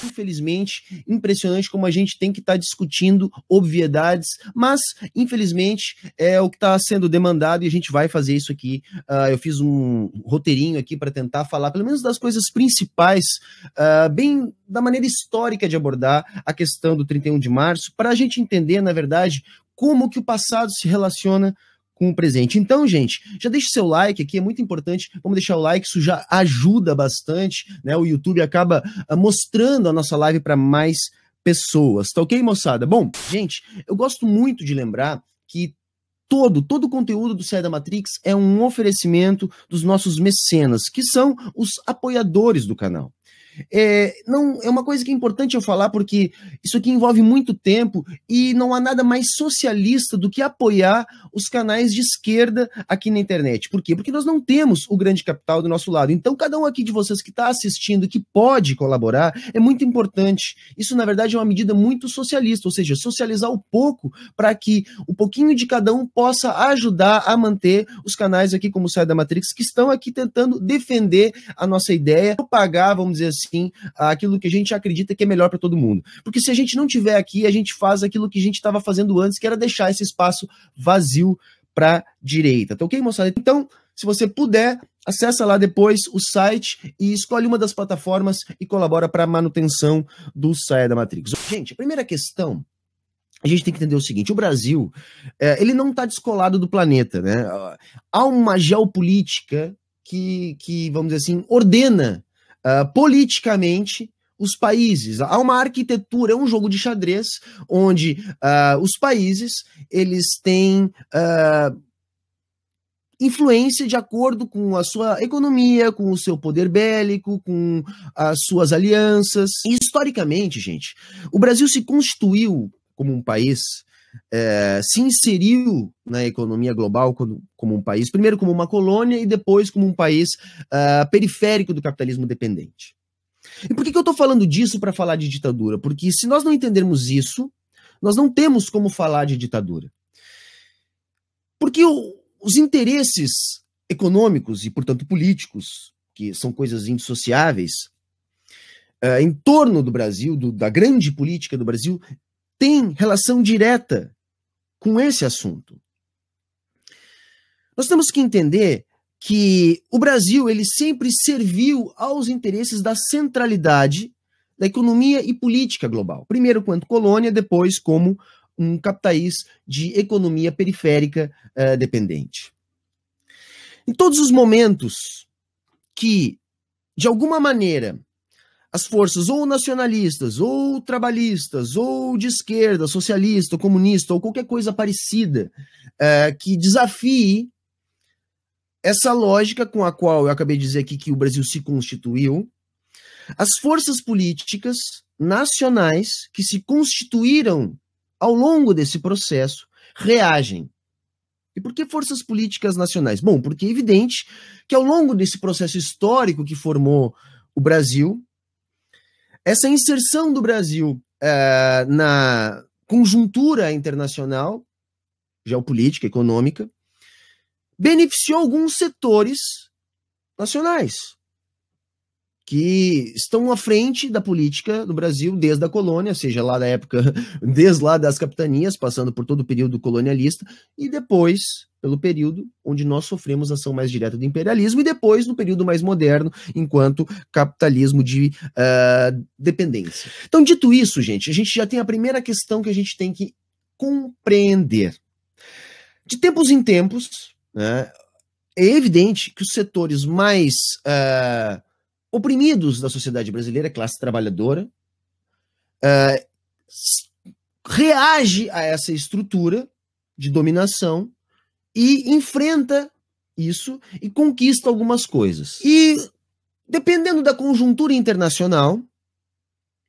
Infelizmente, impressionante como a gente tem que estar discutindo obviedades, mas, infelizmente, é o que está sendo demandado e a gente vai fazer isso aqui. Eu fiz um roteirinho aqui para tentar falar, pelo menos, das coisas principais, bem da maneira histórica de abordar a questão do 31 de março, para a gente entender, na verdade, como que o passado se relaciona com o presente. Então, gente, já deixe seu like aqui, é muito importante. Vamos deixar o like, isso já ajuda bastante, né? O YouTube acaba mostrando a nossa live para mais pessoas, tá ok, moçada? Bom, gente, eu gosto muito de lembrar que todo o conteúdo do Saia da Matrix é um oferecimento dos nossos mecenas, que são os apoiadores do canal. Não, é uma coisa que é importante eu falar, porque isso aqui envolve muito tempo e não há nada mais socialista do que apoiar os canais de esquerda aqui na internet. Por quê? Porque nós não temos o grande capital do nosso lado. Então, cada um aqui de vocês que está assistindo e que pode colaborar é muito importante. Isso, na verdade, é uma medida muito socialista, ou seja, socializar o pouco para que o pouquinho de cada um possa ajudar a manter os canais aqui como o Saia da Matrix, que estão aqui tentando defender a nossa ideia, propagar, vamos dizer assim, aquilo que a gente acredita que é melhor para todo mundo. Porque se a gente não tiver aqui, a gente faz aquilo que a gente estava fazendo antes, que era deixar esse espaço vazio para direita. Tá ok, moçada? Então, se você puder, acessa lá depois o site e escolhe uma das plataformas e colabora para a manutenção do Saia da Matrix. Gente, a primeira questão, a gente tem que entender o seguinte: o Brasil, ele não está descolado do planeta, né? Há uma geopolítica que, vamos dizer assim, ordena politicamente os países. Há uma arquitetura, é um jogo de xadrez, onde os países, eles têm influência de acordo com a sua economia, com o seu poder bélico, com as suas alianças. E, historicamente, gente, o Brasil se constituiu como um país, se inseriu na economia global como um país, primeiro como uma colônia e depois como um país periférico do capitalismo dependente. E por que eu estou falando disso para falar de ditadura? Porque se nós não entendermos isso, nós não temos como falar de ditadura. Porque os interesses econômicos e, portanto, políticos, que são coisas indissociáveis, em torno do Brasil, da grande política do Brasil, tem relação direta com esse assunto. Nós temos que entender que o Brasil, ele sempre serviu aos interesses da centralidade da economia e política global. Primeiro quanto colônia, depois como um capitães de economia periférica dependente. Em todos os momentos que, de alguma maneira, as forças ou nacionalistas, ou trabalhistas, ou de esquerda, socialista, ou comunista, ou qualquer coisa parecida, que desafie essa lógica com a qual eu acabei de dizer aqui que o Brasil se constituiu, as forças políticas nacionais que se constituíram ao longo desse processo reagem. E por que forças políticas nacionais? Bom, porque é evidente que ao longo desse processo histórico que formou o Brasil, essa inserção do Brasil na conjuntura internacional, geopolítica, econômica, beneficiou alguns setores nacionais que estão à frente da política do Brasil desde a colônia, seja lá da época, desde lá das capitanias, passando por todo o período colonialista, e depois pelo período onde nós sofremos a ação mais direta do imperialismo, e depois no período mais moderno, enquanto capitalismo de dependência. Então, dito isso, gente, a gente já tem a primeira questão que a gente tem que compreender. De tempos em tempos, né, é evidente que os setores mais oprimidos da sociedade brasileira, a classe trabalhadora, reage a essa estrutura de dominação e enfrenta isso e conquista algumas coisas. E, dependendo da conjuntura internacional,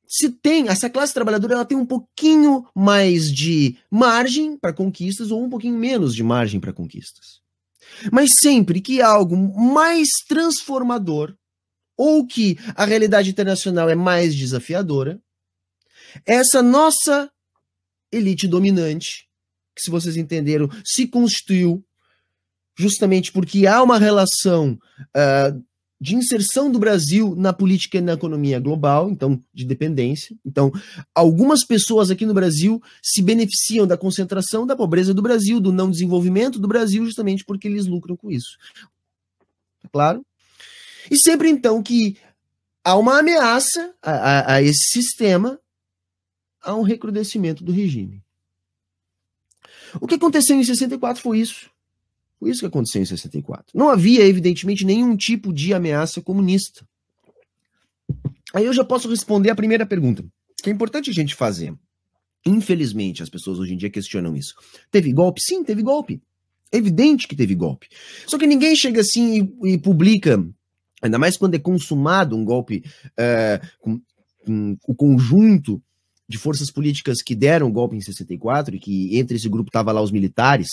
se tem, essa classe trabalhadora, ela tem um pouquinho mais de margem para conquistas ou um pouquinho menos de margem para conquistas. Mas sempre que há algo mais transformador ou que a realidade internacional é mais desafiadora, essa nossa elite dominante, que, se vocês entenderam, se constituiu justamente porque há uma relação de inserção do Brasil na política e na economia global, então, de dependência. Então, algumas pessoas aqui no Brasil se beneficiam da concentração da pobreza do Brasil, do não desenvolvimento do Brasil, justamente porque eles lucram com isso. Claro? E sempre, então, que há uma ameaça a esse sistema, há um recrudescimento do regime. O que aconteceu em 64 foi isso. Foi isso que aconteceu em 64. Não havia, evidentemente, nenhum tipo de ameaça comunista. Aí eu já posso responder a primeira pergunta, que é importante a gente fazer. Infelizmente, as pessoas hoje em dia questionam isso. Teve golpe? Sim, teve golpe. É evidente que teve golpe. Só que ninguém chega assim e publica, ainda mais quando é consumado um golpe com o conjunto de forças políticas que deram o golpe em 64, e que entre esse grupo estavam lá os militares,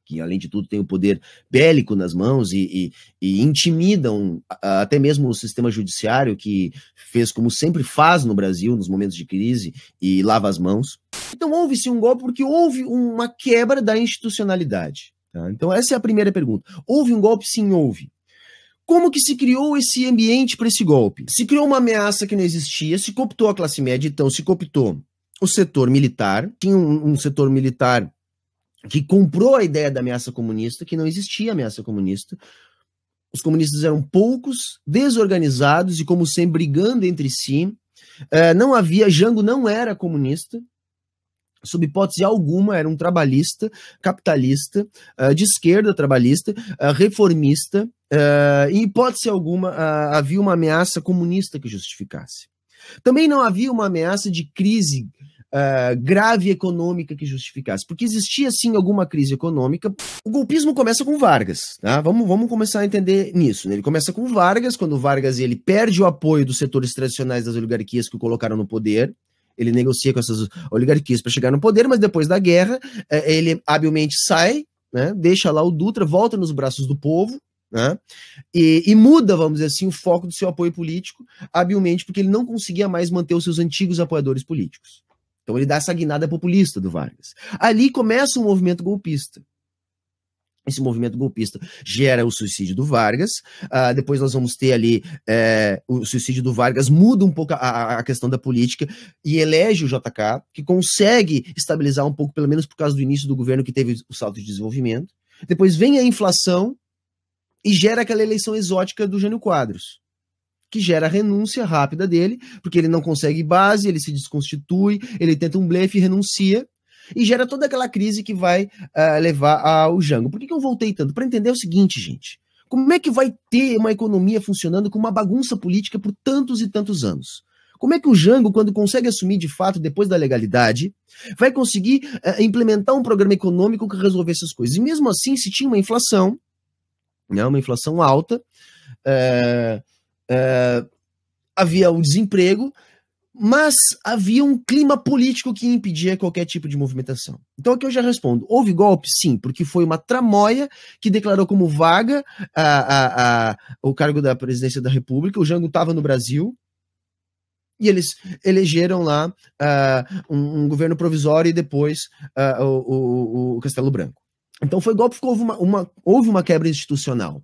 que além de tudo tem o poder bélico nas mãos e intimidam até mesmo o sistema judiciário, que fez como sempre faz no Brasil nos momentos de crise e lava as mãos. Então houve sim um golpe porque houve uma quebra da institucionalidade. Tá? Então essa é a primeira pergunta. Houve um golpe? Sim, houve. Como que se criou esse ambiente para esse golpe? Se criou uma ameaça que não existia, se cooptou a classe média, então se cooptou o setor militar, tinha um setor militar que comprou a ideia da ameaça comunista, que não existia ameaça comunista. Os comunistas eram poucos, desorganizados e, como sempre, brigando entre si. Não havia, Jango não era comunista, sob hipótese alguma, era um trabalhista, capitalista, de esquerda trabalhista, reformista, em hipótese alguma havia uma ameaça comunista que justificasse. Também não havia uma ameaça de crise grave econômica que justificasse, porque existia sim alguma crise econômica. O golpismo começa com Vargas, tá? Vamos começar a entender nisso, né? Ele começa com Vargas, quando Vargas ele perde o apoio dos setores tradicionais das oligarquias que o colocaram no poder. Ele negocia com essas oligarquias para chegar no poder, mas depois da guerra ele habilmente sai, né? Deixa lá o Dutra, volta nos braços do povo, né? E muda, vamos dizer assim, o foco do seu apoio político, habilmente, porque ele não conseguia mais manter os seus antigos apoiadores políticos. Então ele dá essa guinada populista do Vargas. Ali começa um movimento golpista. Esse movimento golpista gera o suicídio do Vargas. Depois nós vamos ter ali o suicídio do Vargas, muda um pouco a questão da política e elege o JK, que consegue estabilizar um pouco, pelo menos por causa do início do governo que teve o salto de desenvolvimento. Depois vem a inflação e gera aquela eleição exótica do Jânio Quadros, que gera a renúncia rápida dele, porque ele não consegue base, ele se desconstitui, ele tenta um blefe e renuncia, e gera toda aquela crise que vai levar ao Jango. Por que eu voltei tanto? Para entender o seguinte, gente, como é que vai ter uma economia funcionando com uma bagunça política por tantos e tantos anos? Como é que o Jango, quando consegue assumir de fato, depois da legalidade, vai conseguir implementar um programa econômico que resolvesse essas coisas? E mesmo assim, se tinha uma inflação, né, uma inflação alta, havia o desemprego, mas havia um clima político que impedia qualquer tipo de movimentação. Então aqui eu já respondo, houve golpe? Sim, porque foi uma tramóia que declarou como vaga o cargo da presidência da República. O Jango estava no Brasil e eles elegeram lá um governo provisório e depois o Castelo Branco. Então foi golpe porque houve uma quebra institucional.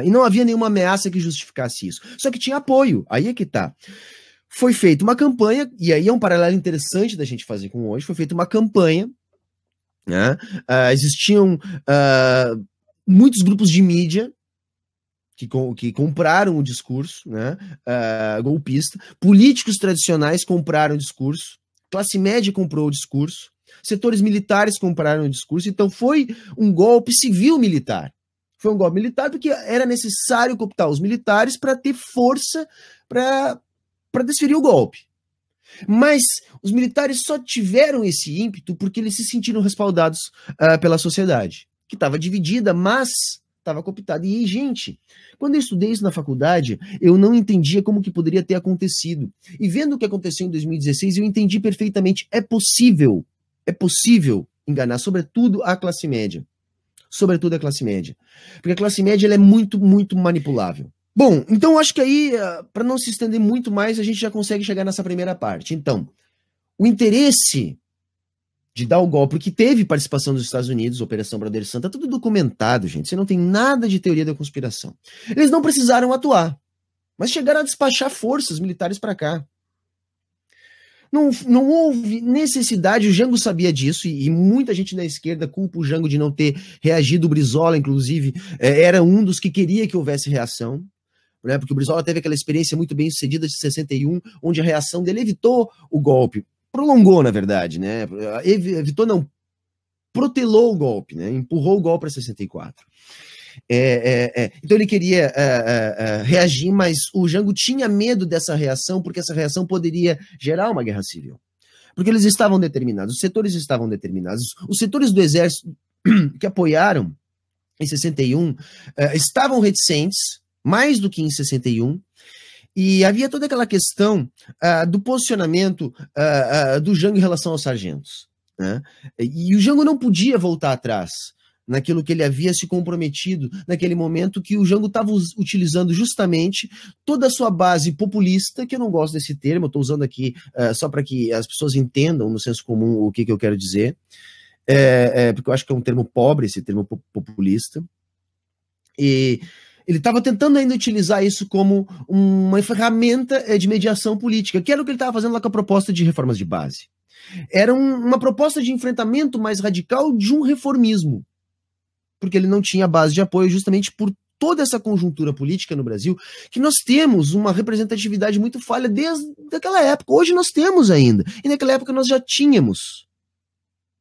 E não havia nenhuma ameaça que justificasse isso. Só que tinha apoio, aí é que tá. Foi feita uma campanha, e aí é um paralelo interessante da gente fazer com hoje, foi feita uma campanha, né? Existiam muitos grupos de mídia que compraram o discurso, né? Golpista, políticos tradicionais compraram o discurso, classe média comprou o discurso, setores militares compraram o discurso, então foi um golpe civil-militar. Foi um golpe militar porque era necessário cooptar os militares para ter força para desferir o golpe. Mas os militares só tiveram esse ímpeto porque eles se sentiram respaldados pela sociedade, que estava dividida, mas estava cooptada. E, gente, quando eu estudei isso na faculdade, eu não entendia como que poderia ter acontecido. E vendo o que aconteceu em 2016, eu entendi perfeitamente. É possível enganar, sobretudo a classe média. Sobretudo a classe média. Porque a classe média ela é muito, muito manipulável. Bom, então acho que aí, para não se estender muito mais, a gente já consegue chegar nessa primeira parte. Então, o interesse de dar o golpe, porque teve participação dos Estados Unidos, Operação Brother Sun, tá tudo documentado, gente. Você não tem nada de teoria da conspiração. Eles não precisaram atuar, mas chegaram a despachar forças militares para cá. Não houve necessidade, o Jango sabia disso, e muita gente da esquerda culpa o Jango de não ter reagido. O Brizola, inclusive, era um dos que queria que houvesse reação, né, porque o Brizola teve aquela experiência muito bem sucedida de 61, onde a reação dele evitou o golpe. Prolongou, na verdade, né? Evitou, não, protelou o golpe, né? Empurrou o golpe para 64. Então ele queria reagir, mas o Jango tinha medo dessa reação, porque essa reação poderia gerar uma guerra civil. Porque eles estavam determinados, os setores estavam determinados. Os setores do exército que apoiaram em 61 estavam reticentes, mais do que em 61, e havia toda aquela questão do posicionamento do Jango em relação aos sargentos, né? E o Jango não podia voltar atrás naquilo que ele havia se comprometido naquele momento, que o Jango estava utilizando justamente toda a sua base populista, que eu não gosto desse termo, eu estou usando aqui só para que as pessoas entendam no senso comum o que eu quero dizer, porque eu acho que é um termo pobre, esse termo populista, e ele estava tentando ainda utilizar isso como uma ferramenta de mediação política, que era o que ele estava fazendo lá com a proposta de reformas de base. Era uma proposta de enfrentamento mais radical de um reformismo, porque ele não tinha base de apoio justamente por toda essa conjuntura política no Brasil, que nós temos uma representatividade muito falha desde aquela época. Hoje nós temos ainda, e naquela época nós já tínhamos.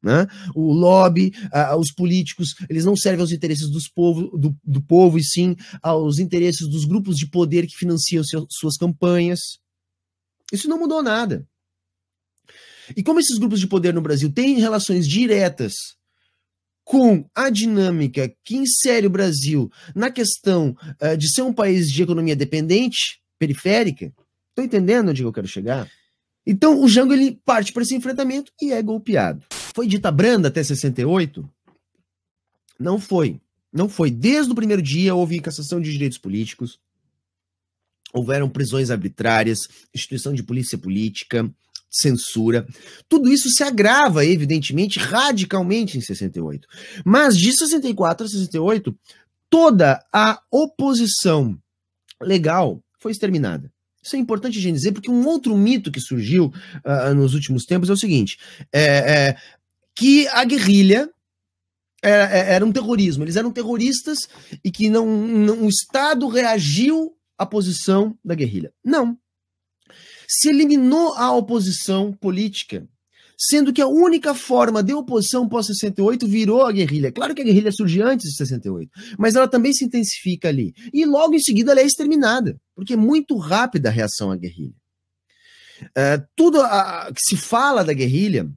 Né? O lobby, os políticos, eles não servem aos interesses do povo, e sim aos interesses dos grupos de poder que financiam suas campanhas. Isso não mudou nada. E como esses grupos de poder no Brasil têm relações diretas com a dinâmica que insere o Brasil na questão de ser um país de economia dependente, periférica, estão entendendo onde eu quero chegar? Então o Jango ele parte para esse enfrentamento e é golpeado. Foi dita branda até 68? Não foi. Não foi. Desde o primeiro dia houve cassação de direitos políticos, houveram prisões arbitrárias, instituição de polícia política, censura. Tudo isso se agrava, evidentemente, radicalmente em 68. Mas de 64 a 68, toda a oposição legal foi exterminada. Isso é importante a gente dizer, porque um outro mito que surgiu nos últimos tempos é o seguinte, que a guerrilha era um terrorismo, eles eram terroristas e que o Estado reagiu à posição da guerrilha. Não. Se eliminou a oposição política, sendo que a única forma de oposição pós-68 virou a guerrilha. Claro que a guerrilha surge antes de 68, mas ela também se intensifica ali. E logo em seguida ela é exterminada, porque é muito rápida a reação à guerrilha. Tudo que se fala da guerrilha,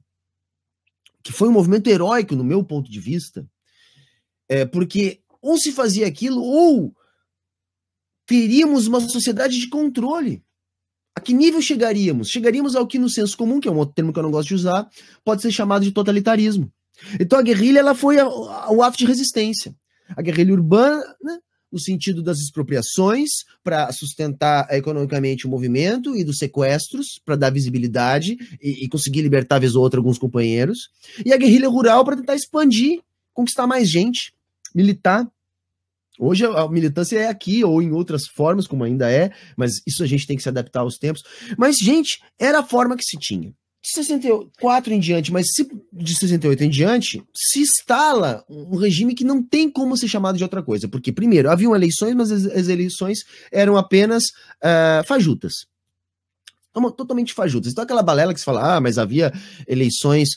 que foi um movimento heróico no meu ponto de vista, porque ou se fazia aquilo, ou teríamos uma sociedade de controle. A que nível chegaríamos? Chegaríamos ao que no senso comum, que é um outro termo que eu não gosto de usar, pode ser chamado de totalitarismo. Então a guerrilha ela foi o ato de resistência. A guerrilha urbana, né, no sentido das expropriações, para sustentar economicamente o movimento, e dos sequestros, para dar visibilidade e conseguir libertar, vez ou outra, alguns companheiros. E a guerrilha rural para tentar expandir, conquistar mais gente, militar. Hoje a militância é aqui, ou em outras formas, como ainda é, mas isso a gente tem que se adaptar aos tempos. Mas, gente, era a forma que se tinha. De 64 em diante, mas de 68 em diante, se instala um regime que não tem como ser chamado de outra coisa. Porque, primeiro, haviam eleições, mas as eleições eram apenas fajutas. Totalmente fajutas. Então aquela balela que se fala, mas havia eleições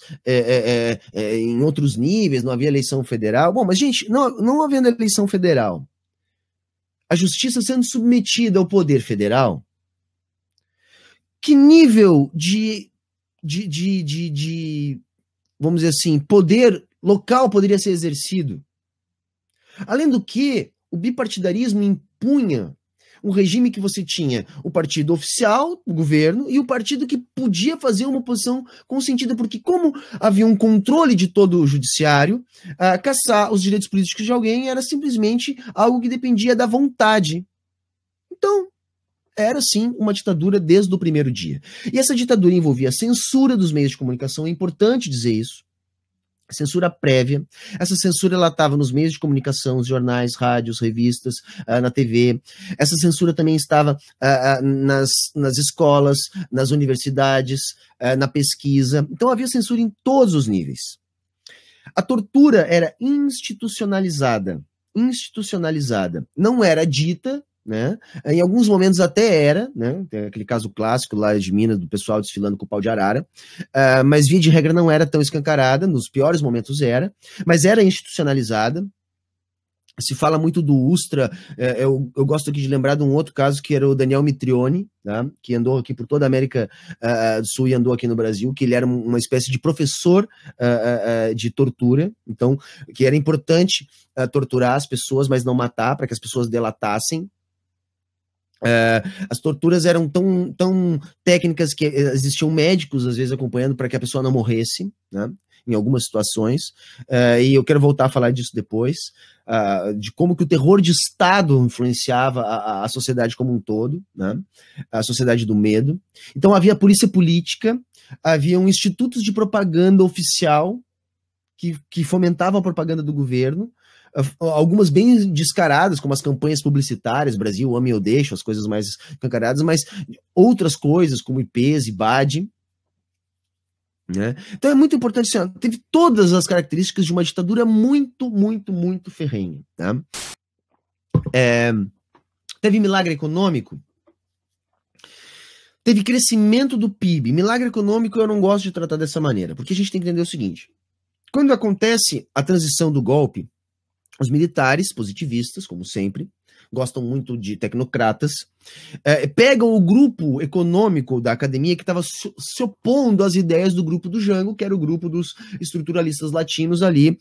em outros níveis, não havia eleição federal. Bom, mas gente, não havendo eleição federal, a justiça sendo submetida ao poder federal, que nível de vamos dizer assim, poder local poderia ser exercido? Além do que, o bipartidarismo impunha um regime que você tinha o partido oficial, o governo, e o partido que podia fazer uma oposição consentida, porque como havia um controle de todo o judiciário, caçar os direitos políticos de alguém era simplesmente algo que dependia da vontade. Então, era sim uma ditadura desde o primeiro dia. E essa ditadura envolvia a censura dos meios de comunicação, é importante dizer isso. Censura prévia. Essa censura ela estava nos meios de comunicação, jornais, rádios, revistas, na TV. Essa censura também estava nas escolas, nas universidades, na pesquisa. Então havia censura em todos os níveis. A tortura era institucionalizada. Institucionalizada. Não era dita, né? Em alguns momentos até era, né? Tem aquele caso clássico lá de Minas, do pessoal desfilando com o pau de arara, mas via de regra não era tão escancarada, nos piores momentos era, mas era institucionalizada. Se fala muito do Ustra, eu gosto aqui de lembrar de um outro caso que era o Daniel Mitrione, tá? Que andou aqui por toda a América do Sul e andou aqui no Brasil, que ele era uma espécie de professor de tortura, então que era importante torturar as pessoas, mas não matar, para que as pessoas delatassem. As torturas eram tão técnicas que existiam médicos às vezes acompanhando para que a pessoa não morresse, né, em algumas situações, e eu quero voltar a falar disso depois, de como que o terror de Estado influenciava a sociedade como um todo, né, a sociedade do medo. Então havia polícia política, haviam institutos de propaganda oficial que fomentavam a propaganda do governo, algumas bem descaradas, como as campanhas publicitárias, Brasil, Ame ou Deixo, as coisas mais escancaradas, mas outras coisas, como IPs e BAD. Né? Então é muito importante, assim, teve todas as características de uma ditadura muito, muito, muito ferrenha. Tá? Teve milagre econômico, teve crescimento do PIB. Milagre econômico eu não gosto de tratar dessa maneira, porque a gente tem que entender o seguinte: quando acontece a transição do golpe, os militares, positivistas, como sempre, gostam muito de tecnocratas, pegam o grupo econômico da academia que estava se opondo às ideias do grupo do Jango, que era o grupo dos estruturalistas latinos ali,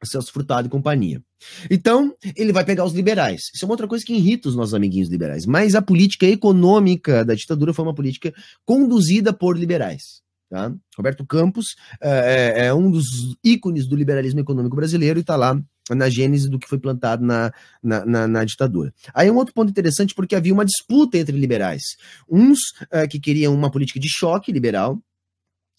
Celso Furtado e companhia. Então, ele vai pegar os liberais. Isso é uma outra coisa que irrita os nossos amiguinhos liberais. Mas a política econômica da ditadura foi uma política conduzida por liberais. Tá? Roberto Campos é um dos ícones do liberalismo econômico brasileiro e está lá na gênese do que foi plantado na ditadura. Aí um outro ponto interessante, porque havia uma disputa entre liberais. Uns que queriam uma política de choque liberal,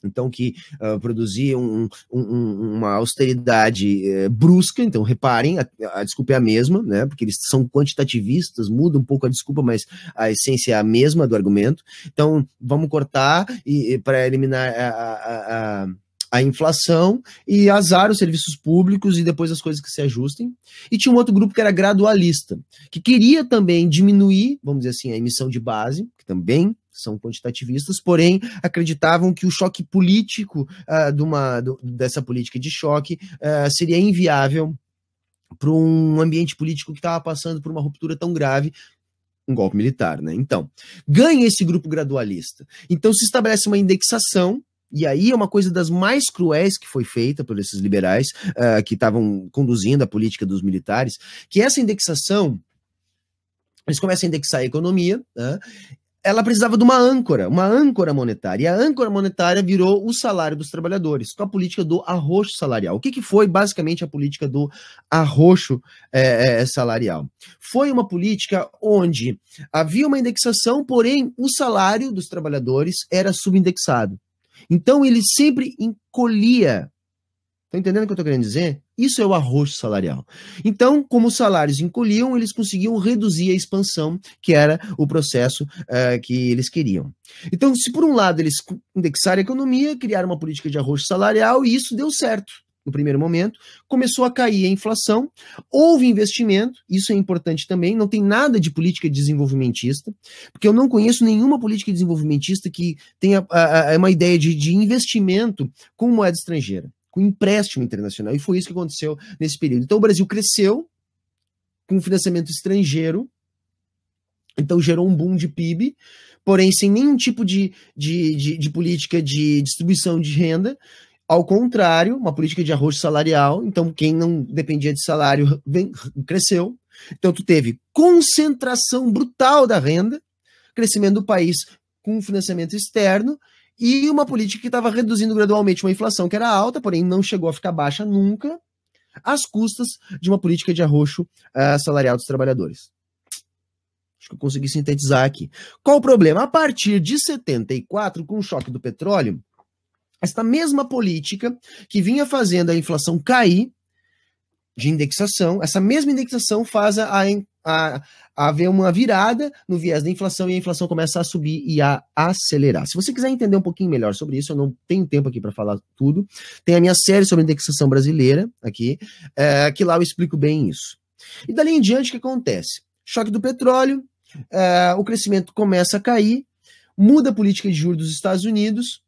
então que produzia uma austeridade brusca. Então reparem, a desculpa é a mesma, né, porque eles são quantitativistas, muda um pouco a desculpa, mas a essência é a mesma do argumento. Então vamos cortar para eliminar a inflação e azar os serviços públicos e depois as coisas que se ajustem. E tinha um outro grupo que era gradualista, que queria também diminuir, vamos dizer assim, a emissão de base, que também são quantitativistas, porém acreditavam que o choque político dessa política de choque seria inviável para um ambiente político que estava passando por uma ruptura tão grave, um golpe militar, né? Então, ganha esse grupo gradualista. Então se estabelece uma indexação, e aí é uma coisa das mais cruéis que foi feita por esses liberais que estavam conduzindo a política dos militares, que essa indexação, eles começam a indexar a economia, né? Ela precisava de uma âncora monetária. E a âncora monetária virou o salário dos trabalhadores, com a política do arroxo salarial. O que foi basicamente a política do arroxo salarial? Foi uma política onde havia uma indexação, porém o salário dos trabalhadores era subindexado. Então ele sempre encolhia. Tá entendendo o que eu tô querendo dizer? Isso é o arroxo salarial. Então, como os salários encolhiam, eles conseguiam reduzir a expansão, que era o processo que eles queriam. Então, se por um lado eles indexaram a economia, criaram uma política de arroxo salarial, e isso deu certo. No primeiro momento, começou a cair a inflação, houve investimento, isso é importante também, não tem nada de política desenvolvimentista, porque eu não conheço nenhuma política desenvolvimentista que tenha uma ideia de investimento com moeda estrangeira, com empréstimo internacional, e foi isso que aconteceu nesse período. Então o Brasil cresceu com financiamento estrangeiro, então gerou um boom de PIB, porém sem nenhum tipo de política de distribuição de renda. Ao contrário, uma política de arroxo salarial, então quem não dependia de salário cresceu. Então tu teve concentração brutal da renda, crescimento do país com financiamento externo, e uma política que estava reduzindo gradualmente uma inflação que era alta, porém não chegou a ficar baixa nunca, às custas de uma política de arroxo salarial dos trabalhadores. Acho que eu consegui sintetizar aqui. Qual o problema? A partir de 74, com o choque do petróleo, Esta mesma política que vinha fazendo a inflação cair de indexação, essa mesma indexação faz haver uma virada no viés da inflação e a inflação começa a subir e a acelerar. Se você quiser entender um pouquinho melhor sobre isso, eu não tenho tempo aqui para falar tudo, tem a minha série sobre indexação brasileira aqui, que lá eu explico bem isso. E dali em diante, o que acontece? Choque do petróleo, o crescimento começa a cair, muda a política de juros dos Estados Unidos,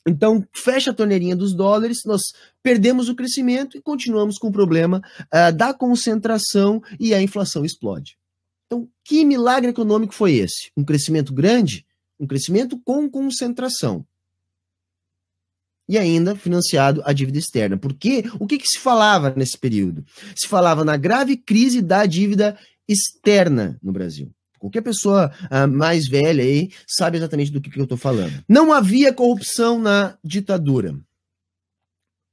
então fecha a torneirinha dos dólares, nós perdemos o crescimento e continuamos com o problema da concentração e a inflação explode. Então, que milagre econômico foi esse? Um crescimento grande, um crescimento com concentração. E ainda financiado a dívida externa. Porque o que se falava nesse período? Se falava na grave crise da dívida externa no Brasil. Qualquer pessoa mais velha aí sabe exatamente do que eu estou falando. Não havia corrupção na ditadura.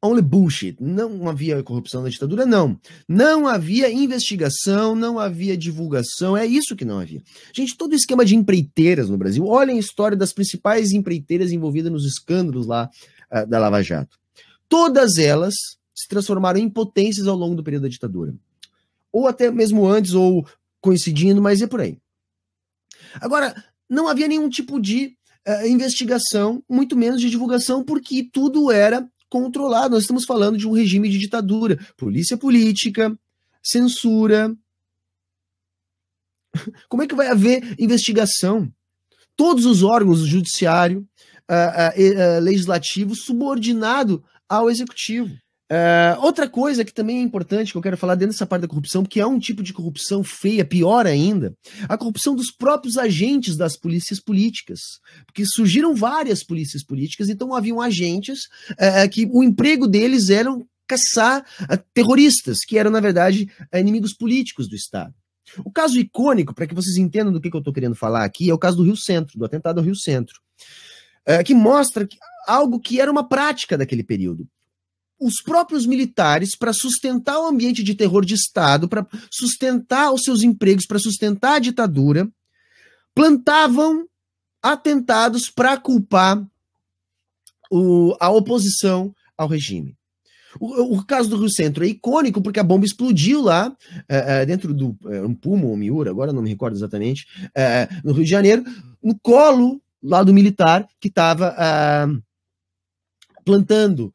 Only bullshit. Não havia corrupção na ditadura, não. Não havia investigação, não havia divulgação, é isso que não havia. Gente, todo o esquema de empreiteiras no Brasil, olhem a história das principais empreiteiras envolvidas nos escândalos lá da Lava Jato. Todas elas se transformaram em potências ao longo do período da ditadura. Ou até mesmo antes, ou coincidindo, mas é por aí. Agora, não havia nenhum tipo de investigação, muito menos de divulgação, porque tudo era controlado. Nós estamos falando de um regime de ditadura. Polícia política, censura. Como é que vai haver investigação? Todos os órgãos do judiciário, legislativo, subordinado ao executivo. Outra coisa que também é importante, que eu quero falar dentro dessa parte da corrupção, porque é um tipo de corrupção feia, pior ainda, a corrupção dos próprios agentes das polícias políticas, porque surgiram várias polícias políticas, então haviam agentes que o emprego deles era caçar terroristas, que eram, na verdade, inimigos políticos do Estado. O caso icônico, para que vocês entendam do que eu estou querendo falar aqui, é o caso do Rio Centro, do atentado ao Rio Centro, que mostra algo que era uma prática daquele período. Os próprios militares, para sustentar o ambiente de terror de Estado, para sustentar os seus empregos, para sustentar a ditadura, plantavam atentados para culpar a oposição ao regime. O caso do Rio Centro é icônico porque a bomba explodiu lá, dentro do um Puma ou Miura, agora não me recordo exatamente, no Rio de Janeiro, no colo lá do militar que estava plantando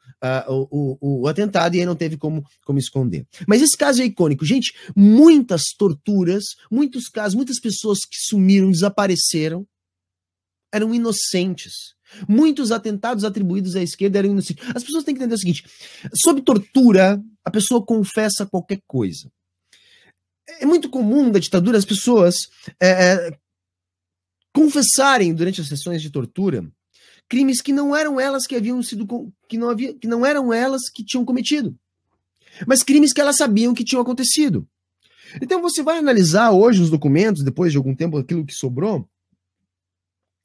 o atentado e aí não teve como esconder. Mas esse caso é icônico. Gente, muitas torturas, muitos casos, muitas pessoas que sumiram, desapareceram, eram inocentes. Muitos atentados atribuídos à esquerda eram inocentes. As pessoas têm que entender o seguinte, sob tortura, a pessoa confessa qualquer coisa. É muito comum da ditadura as pessoas confessarem durante as sessões de tortura crimes que não eram elas que haviam sido, que não eram elas que tinham cometido, mas crimes que elas sabiam que tinham acontecido. Então você vai analisar hoje os documentos, depois de algum tempo aquilo que sobrou,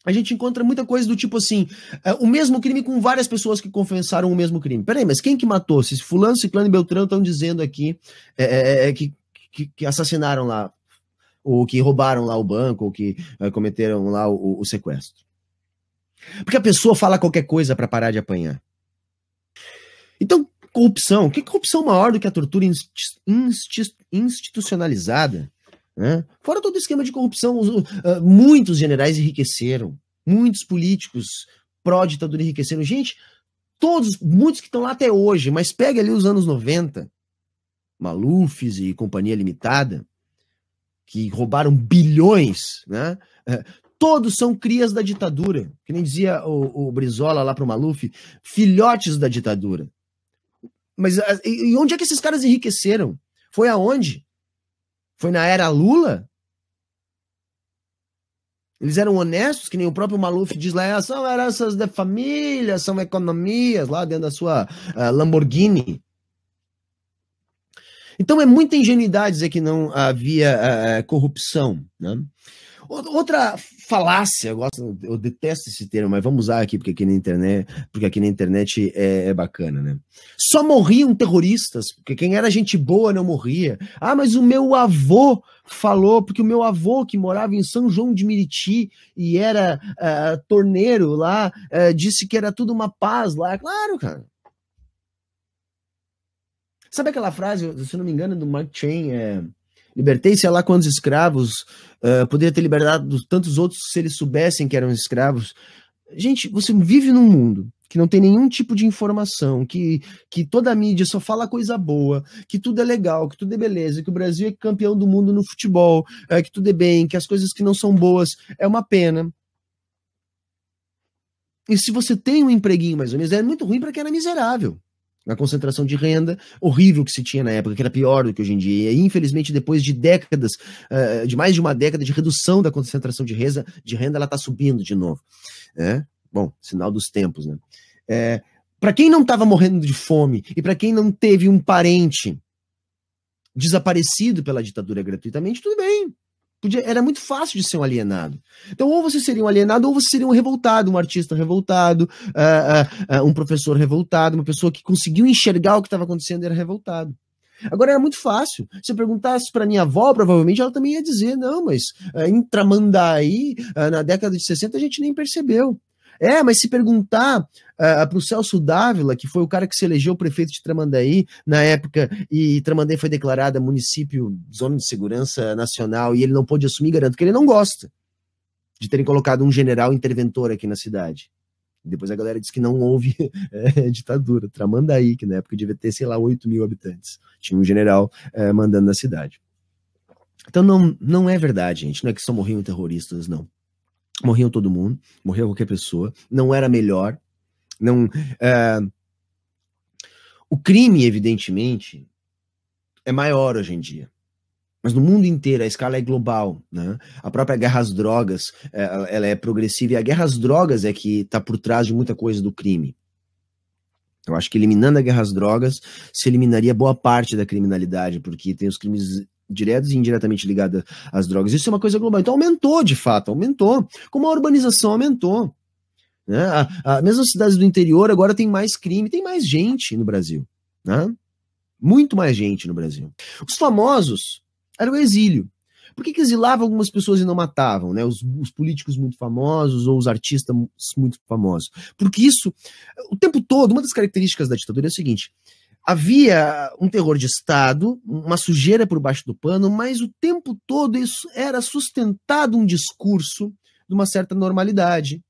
a gente encontra muita coisa do tipo assim, o mesmo crime com várias pessoas que confessaram o mesmo crime. Peraí, mas quem que matou? Se fulano, ciclano e beltrano estão dizendo aqui que assassinaram lá, ou que roubaram lá o banco, ou que cometeram lá o sequestro. Porque a pessoa fala qualquer coisa para parar de apanhar. Então, corrupção. Que corrupção maior do que a tortura institucionalizada? Né? Fora todo o esquema de corrupção, muitos generais enriqueceram. Muitos políticos pró-ditadura enriqueceram. Gente, muitos que estão lá até hoje, mas pega ali os anos 90, Malufes e Companhia Limitada, que roubaram bilhões, né? Todos são crias da ditadura, que nem dizia o Brizola lá pro Maluf, filhotes da ditadura. Mas e onde é que esses caras enriqueceram? Foi aonde? Foi na era Lula? Eles eram honestos, que nem o próprio Maluf diz lá, são heranças de família, são economias, lá dentro da sua Lamborghini. Então é muita ingenuidade dizer que não havia corrupção, né? Outra falácia, eu detesto esse termo, mas vamos usar aqui, porque aqui na internet é bacana, né? Só morriam terroristas, porque quem era gente boa não morria. Ah, mas o meu avô falou, porque o meu avô, que morava em São João de Meriti e era torneiro lá, disse que era tudo uma paz lá. Claro, cara. Sabe aquela frase, se não me engano, do Mark Twain, libertei-se lá quantos escravos, poderia ter libertado tantos outros se eles soubessem que eram escravos. Gente, você vive num mundo que não tem nenhum tipo de informação, que toda a mídia só fala coisa boa, que tudo é legal, que tudo é beleza, que o Brasil é campeão do mundo no futebol, que tudo é bem, que as coisas que não são boas é uma pena. E se você tem um empreguinho mais ou menos, é muito ruim para quem era miserável. Na concentração de renda horrível que se tinha na época, que era pior do que hoje em dia. E, infelizmente, depois de décadas, de mais de uma década de redução da concentração de renda, ela está subindo de novo. Bom, sinal dos tempos, né? Para quem não estava morrendo de fome e para quem não teve um parente desaparecido pela ditadura gratuitamente, tudo bem. Era muito fácil de ser um alienado. Então, ou você seria um alienado, ou você seria um revoltado, um artista revoltado, um professor revoltado, uma pessoa que conseguiu enxergar o que estava acontecendo e era revoltado. Agora, era muito fácil. Se eu perguntasse para minha avó, provavelmente ela também ia dizer, não, mas em Tramandaí, na década de 60, a gente nem percebeu. Mas se perguntar para o Celso Dávila, que foi o cara que se elegeu prefeito de Tramandaí na época, e Tramandaí foi declarada município, zona de segurança nacional, e ele não pôde assumir, garanto que ele não gosta de terem colocado um general interventor aqui na cidade. Depois a galera diz que não houve ditadura. Tramandaí, que na época devia ter, sei lá, 8 mil habitantes. Tinha um general mandando na cidade. Então não é verdade, gente. Não é que só morriam terroristas, não. Morriam todo mundo, morreu qualquer pessoa, não era melhor. O crime, evidentemente, é maior hoje em dia. Mas no mundo inteiro, a escala é global, né? A própria guerra às drogas, ela é progressiva, e a guerra às drogas é que está por trás de muita coisa do crime. Eu acho que eliminando a guerra às drogas, se eliminaria boa parte da criminalidade, porque tem os crimes diretos e indiretamente ligados às drogas. Isso é uma coisa global. Então aumentou, de fato, aumentou. Como a urbanização aumentou. Né? Mesmo as cidades do interior agora tem mais crime, tem mais gente no Brasil. Né? Muito mais gente no Brasil. Os famosos eram o exílio. Por que exilavam algumas pessoas e não matavam, né? Os políticos muito famosos ou os artistas muito famosos? Porque isso, o tempo todo, uma das características da ditadura é o seguinte: havia um terror de Estado, uma sujeira por baixo do pano, mas o tempo todo isso era sustentado um discurso de uma certa normalidade.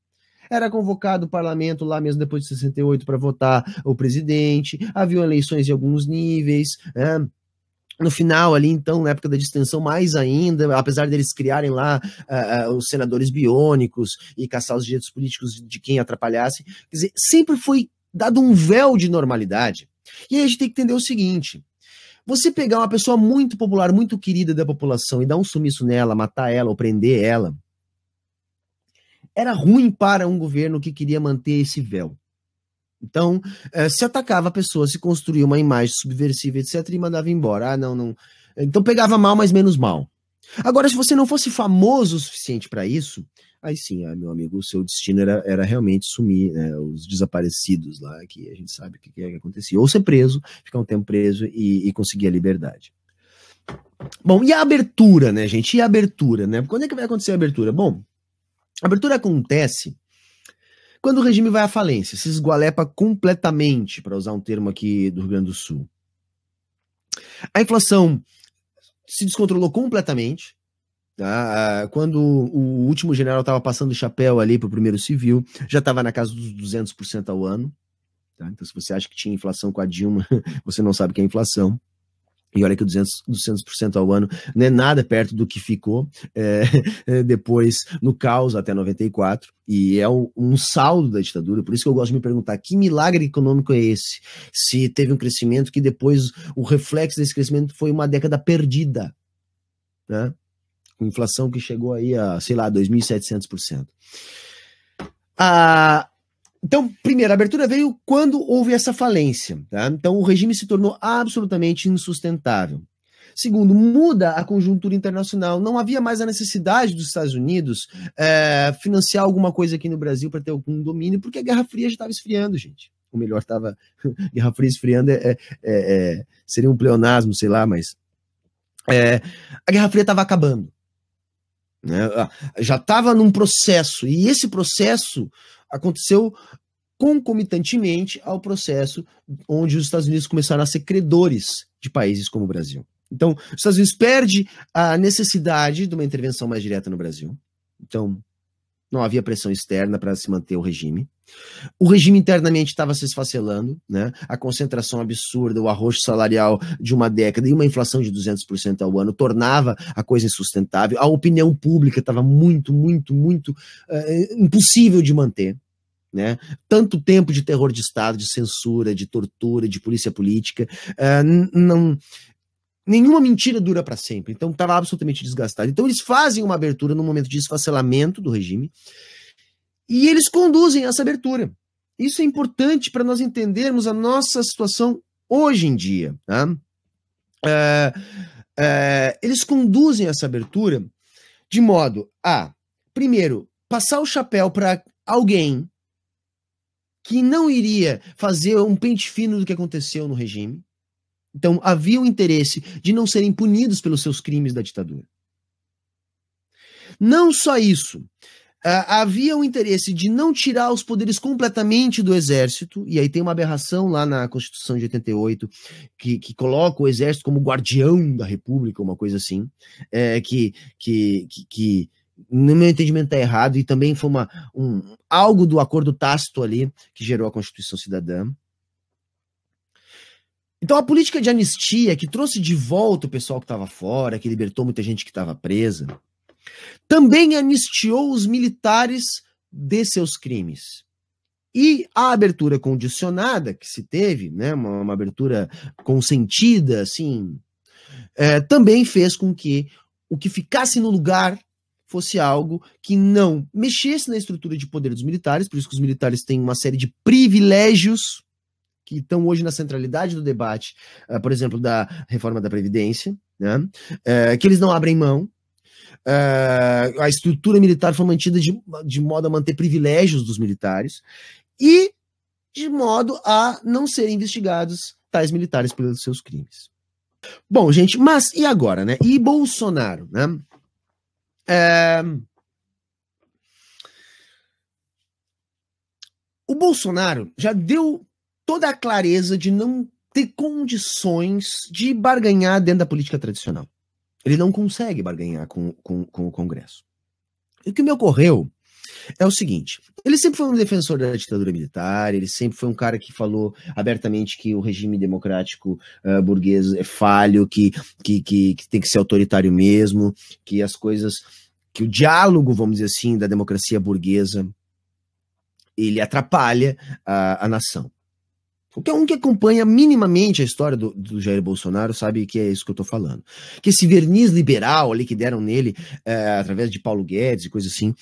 Era convocado o parlamento lá mesmo depois de 68 para votar o presidente, havia eleições em alguns níveis, né? No final ali, então, na época da distensão, mais ainda, apesar deles criarem lá os senadores biônicos e caçar os direitos políticos de quem atrapalhasse, quer dizer, sempre foi dado um véu de normalidade. E aí a gente tem que entender o seguinte: você pegar uma pessoa muito popular, muito querida da população e dar um sumiço nela, matar ela ou prender ela, era ruim para um governo que queria manter esse véu. Então, se atacava a pessoa, se construía uma imagem subversiva, etc., e mandava embora. Não. Então pegava mal, mas menos mal. Agora, se você não fosse famoso o suficiente para isso, aí sim, meu amigo, o seu destino era realmente sumir, né, os desaparecidos lá, que a gente sabe o que acontecia. Ou ser preso, ficar um tempo preso e conseguir a liberdade. Bom, e a abertura, né, gente? E a abertura, né? Quando é que vai acontecer a abertura? Bom, a abertura acontece quando o regime vai à falência, se esgualepa completamente, para usar um termo aqui do Rio Grande do Sul. A inflação se descontrolou completamente. Tá? Quando o último general estava passando o chapéu ali para o primeiro civil, já estava na casa dos 200% ao ano. Tá? Então, se você acha que tinha inflação com a Dilma, você não sabe o que é inflação. E olha que 200% ao ano não é nada perto do que ficou depois no caos até 94, e é um saldo da ditadura. Por isso que eu gosto de me perguntar, que milagre econômico é esse? Se teve um crescimento que depois o reflexo desse crescimento foi uma década perdida, né? Com inflação que chegou aí a, sei lá, 2.700%. Então, primeiro, a abertura veio quando houve essa falência. Tá? Então, o regime se tornou absolutamente insustentável. Segundo, muda a conjuntura internacional. Não havia mais a necessidade dos Estados Unidos financiar alguma coisa aqui no Brasil para ter algum domínio, porque a Guerra Fria já estava esfriando, gente. Ou melhor, estava... Guerra Fria esfriando seria um pleonasmo, sei lá, mas... a Guerra Fria estava acabando. Né? Já estava num processo, e esse processo aconteceu concomitantemente ao processo onde os Estados Unidos começaram a ser credores de países como o Brasil. Então, os Estados Unidos perde a necessidade de uma intervenção mais direta no Brasil. Então, não havia pressão externa para se manter o regime. O regime internamente estava se esfacelando, né? A concentração absurda, o arroxo salarial de uma década e uma inflação de 200% ao ano tornava a coisa insustentável. A opinião pública estava muito impossível de manter. Né? Tanto tempo de terror de Estado, de censura, de tortura, de polícia política, nenhuma mentira dura para sempre, então estava absolutamente desgastado. Então eles fazem uma abertura no momento de esfacelamento do regime e eles conduzem essa abertura. Isso é importante para nós entendermos a nossa situação hoje em dia. Tá? Eles conduzem essa abertura de modo a, primeiro, passar o chapéu para alguém que não iria fazer um pente fino do que aconteceu no regime. Então, havia o interesse de não serem punidos pelos seus crimes da ditadura. Não só isso, havia o interesse de não tirar os poderes completamente do exército, e aí tem uma aberração lá na Constituição de 88, que coloca o exército como guardião da República, uma coisa assim, que no meu entendimento está errado, e também foi algo do acordo tácito ali que gerou a Constituição Cidadã. Então a política de anistia, que trouxe de volta o pessoal que estava fora, que libertou muita gente que estava presa, também anistiou os militares de seus crimes. E a abertura condicionada que se teve, né, uma abertura consentida, assim, também fez com que o que ficasse no lugar fosse algo que não mexesse na estrutura de poder dos militares, por isso que os militares têm uma série de privilégios que estão hoje na centralidade do debate, por exemplo, da reforma da Previdência, né? Que eles não abrem mão. A estrutura militar foi mantida de modo a manter privilégios dos militares e de modo a não serem investigados tais militares pelos seus crimes. Bom, gente, mas e agora, né? E Bolsonaro, né? O Bolsonaro já deu toda a clareza de não ter condições de barganhar dentro da política tradicional. Ele não consegue barganhar com o Congresso. E o que me ocorreu é o seguinte: ele sempre foi um defensor da ditadura militar, ele sempre foi um cara que falou abertamente que o regime democrático burguês é falho, que tem que ser autoritário mesmo, que as coisas, que o diálogo, vamos dizer assim, da democracia burguesa, ele atrapalha a nação. Qualquer um que acompanha minimamente a história do Jair Bolsonaro sabe que é isso que eu tô falando. Que esse verniz liberal ali que deram nele, através de Paulo Guedes e coisa assim,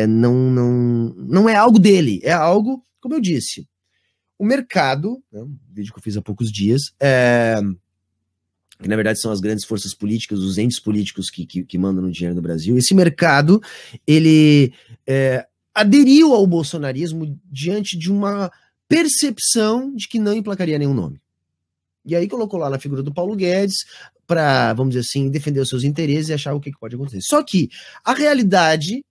não é algo dele, é algo, como eu disse, o mercado, né, um vídeo que eu fiz há poucos dias, que na verdade são as grandes forças políticas, os entes políticos que mandam no dinheiro do Brasil, esse mercado, ele aderiu ao bolsonarismo diante de uma percepção de que não emplacaria nenhum nome. E aí colocou lá na figura do Paulo Guedes para, vamos dizer assim, defender os seus interesses e achar o que pode acontecer. Só que a realidade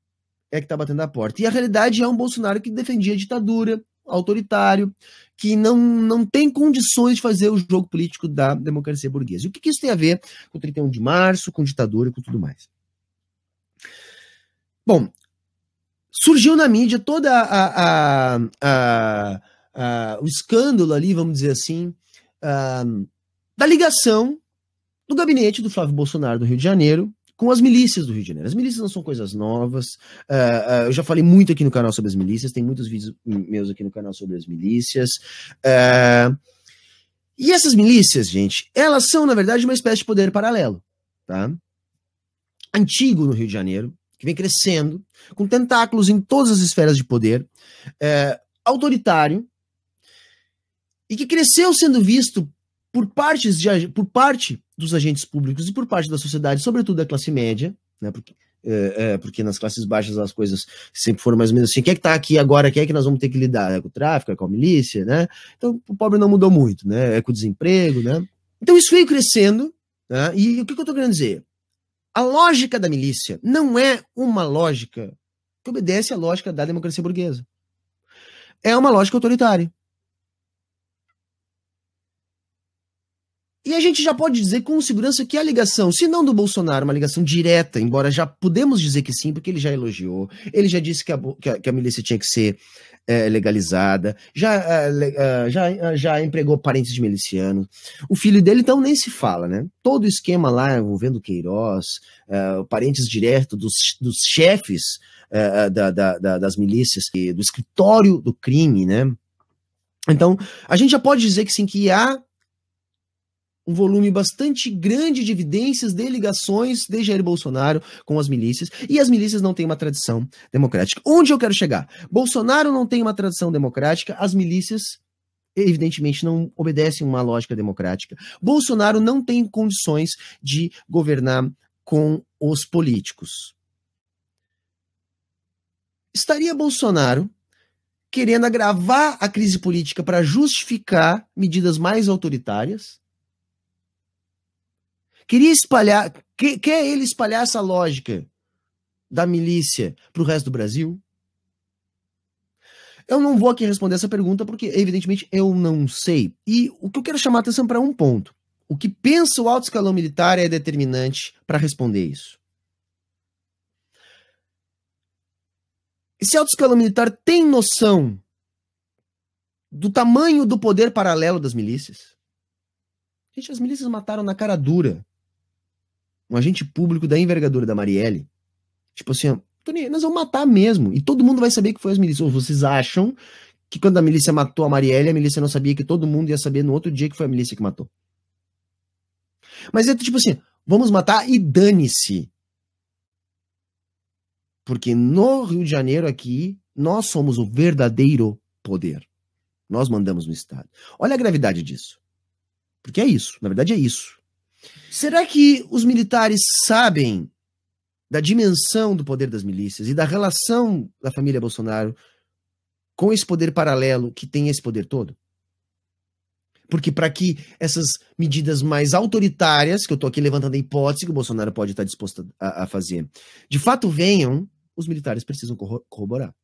é que está batendo a porta. E a realidade é um Bolsonaro que defendia a ditadura, autoritário, que não tem condições de fazer o jogo político da democracia burguesa. E o que isso tem a ver com o 31 de março, com ditadura e com tudo mais? Bom, surgiu na mídia toda o escândalo ali, vamos dizer assim, da ligação do gabinete do Flávio Bolsonaro do Rio de Janeiro com as milícias do Rio de Janeiro. As milícias não são coisas novas, eu já falei muito aqui no canal sobre as milícias, tem muitos vídeos meus aqui no canal sobre as milícias, e essas milícias, gente, elas são, na verdade, uma espécie de poder paralelo, tá? Antigo no Rio de Janeiro, que vem crescendo, com tentáculos em todas as esferas de poder, autoritário, e que cresceu sendo visto por parte dos agentes públicos e por parte da sociedade, sobretudo da classe média, né, porque nas classes baixas as coisas sempre foram mais ou menos assim, quem é que tá aqui agora, quem é que nós vamos ter que lidar? É com o tráfico, é com a milícia, né? Então o pobre não mudou muito, né? É com o desemprego, né? Então isso veio crescendo, né? E o que eu tô querendo dizer? A lógica da milícia não é uma lógica que obedece à lógica da democracia burguesa. É uma lógica autoritária. E a gente já pode dizer com segurança que a ligação, se não do Bolsonaro, uma ligação direta, embora já podemos dizer que sim, porque ele já elogiou, ele já disse que a milícia tinha que ser legalizada, já empregou parentes de milicianos. O filho dele, então, nem se fala, né? Todo o esquema lá envolvendo Queiroz, parentes diretos dos chefes das milícias, do escritório do crime, né? Então, a gente já pode dizer que sim, que há um volume bastante grande de evidências de ligações de Jair Bolsonaro com as milícias, e as milícias não têm uma tradição democrática. Onde eu quero chegar? Bolsonaro não tem uma tradição democrática, as milícias evidentemente não obedecem uma lógica democrática. Bolsonaro não tem condições de governar com os políticos. Estaria Bolsonaro querendo agravar a crise política para justificar medidas mais autoritárias? Quer ele espalhar essa lógica da milícia para o resto do Brasil? Eu não vou aqui responder essa pergunta porque, evidentemente, eu não sei. E o que eu quero chamar a atenção para um ponto. O que pensa o alto escalão militar é determinante para responder isso. Esse alto escalão militar tem noção do tamanho do poder paralelo das milícias? Gente, as milícias mataram na cara dura um agente público da envergadura da Marielle. Tipo assim, Tony, nós vamos matar mesmo. E todo mundo vai saber que foi as milícias. Ou vocês acham que quando a milícia matou a Marielle, a milícia não sabia que todo mundo ia saber no outro dia que foi a milícia que matou? Mas é tipo assim, vamos matar e dane-se. Porque no Rio de Janeiro aqui, nós somos o verdadeiro poder. Nós mandamos no Estado. Olha a gravidade disso. Porque é isso, na verdade é isso. Será que os militares sabem da dimensão do poder das milícias e da relação da família Bolsonaro com esse poder paralelo que tem esse poder todo? Porque para que essas medidas mais autoritárias, que eu estou aqui levantando a hipótese que o Bolsonaro pode estar disposto a fazer, de fato venham, os militares precisam corroborar.